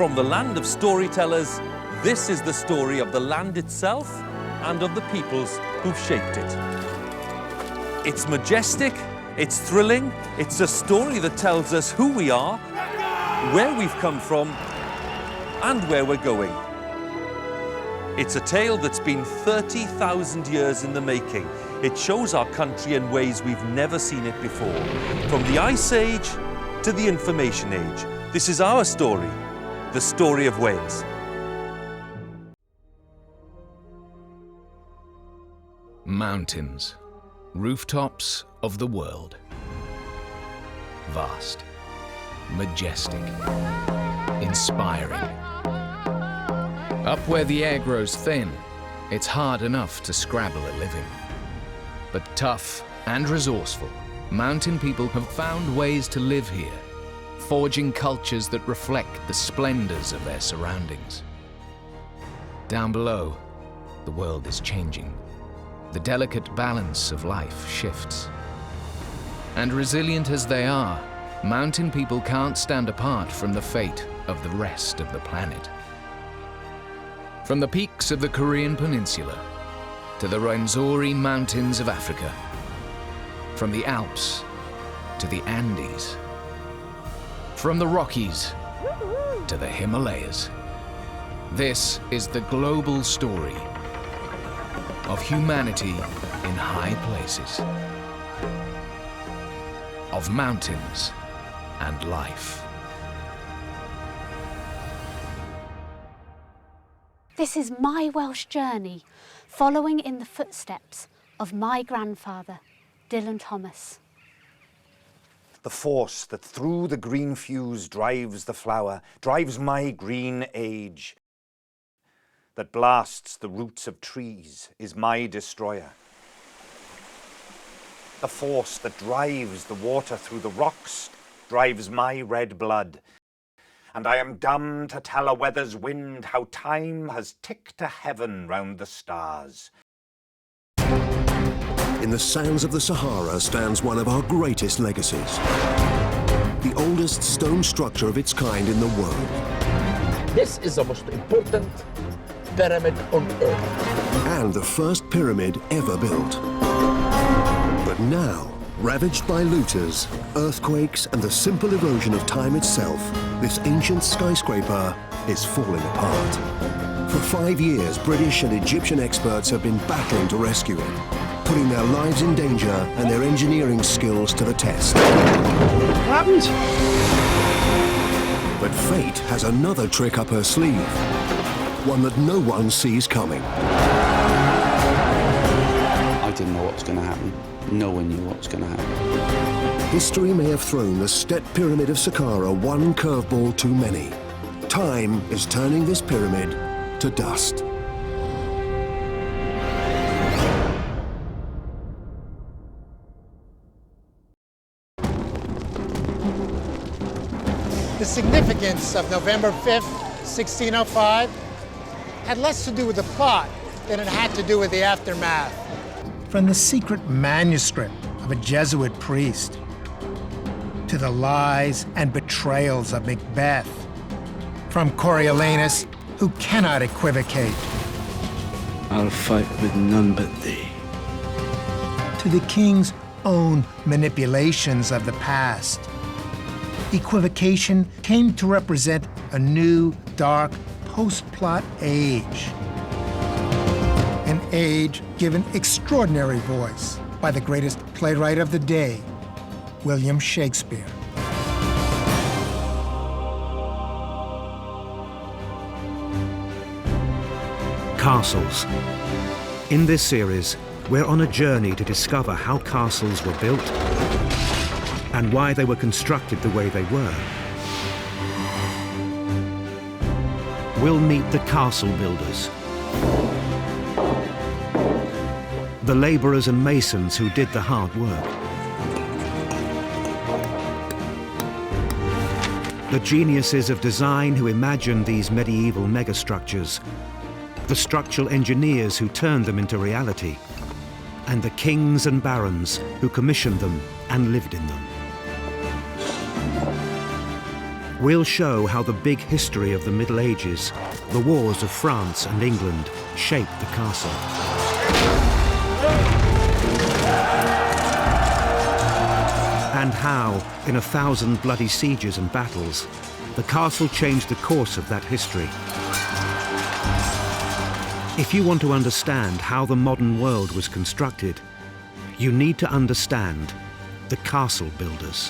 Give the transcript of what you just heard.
From the land of storytellers, this is the story of the land itself and of the peoples who've shaped it. It's majestic, it's thrilling, it's a story that tells us who we are, where we've come from, and where we're going. It's a tale that's been 30,000 years in the making. It shows our country in ways we've never seen it before. From the Ice Age to the Information Age, this is our story, the story of Wales. Mountains, rooftops of the world. Vast, majestic, inspiring. Up where the air grows thin, it's hard enough to scrabble a living. But tough and resourceful, mountain people have found ways to live here, forging cultures that reflect the splendors of their surroundings. Down below, the world is changing. The delicate balance of life shifts. And resilient as they are, mountain people can't stand apart from the fate of the rest of the planet. From the peaks of the Korean Peninsula to the Rwenzori Mountains of Africa, from the Alps to the Andes, from the Rockies to the Himalayas, this is the global story of humanity in high places, of mountains and life. This is my Welsh journey, following in the footsteps of my grandfather, Dylan Thomas. The force that through the green fuse drives the flower, drives my green age, that blasts the roots of trees, is my destroyer. The force that drives the water through the rocks drives my red blood. And I am dumb to tell a weather's wind how time has ticked to heaven round the stars. In the sands of the Sahara stands one of our greatest legacies. The oldest stone structure of its kind in the world. This is the most important pyramid on Earth. And the first pyramid ever built. But now, ravaged by looters, earthquakes, and the simple erosion of time itself, this ancient skyscraper is falling apart. For 5 years, British and Egyptian experts have been battling to rescue it, putting their lives in danger and their engineering skills to the test. What happened? But fate has another trick up her sleeve, one that no one sees coming. I didn't know what was going to happen. No one knew what was going to happen. History may have thrown the Step Pyramid of Saqqara one curveball too many. Time is turning this pyramid to dust. The significance of November 5th, 1605, had less to do with the plot than it had to do with the aftermath. From the secret manuscript of a Jesuit priest to the lies and betrayals of Macbeth, from Coriolanus, who cannot equivocate, I'll fight with none but thee, to the king's own manipulations of the past. Equivocation came to represent a new, dark, post-plot age. An age given extraordinary voice by the greatest playwright of the day, William Shakespeare. Castles. In this series, we're on a journey to discover how castles were built and why they were constructed the way they were. We'll meet the castle builders, the labourers and masons who did the hard work, the geniuses of design who imagined these medieval megastructures, the structural engineers who turned them into reality, and the kings and barons who commissioned them and lived in them. We'll show how the big history of the Middle Ages, the wars of France and England, shaped the castle. And how, in 1,000 bloody sieges and battles, the castle changed the course of that history. If you want to understand how the modern world was constructed, you need to understand the castle builders.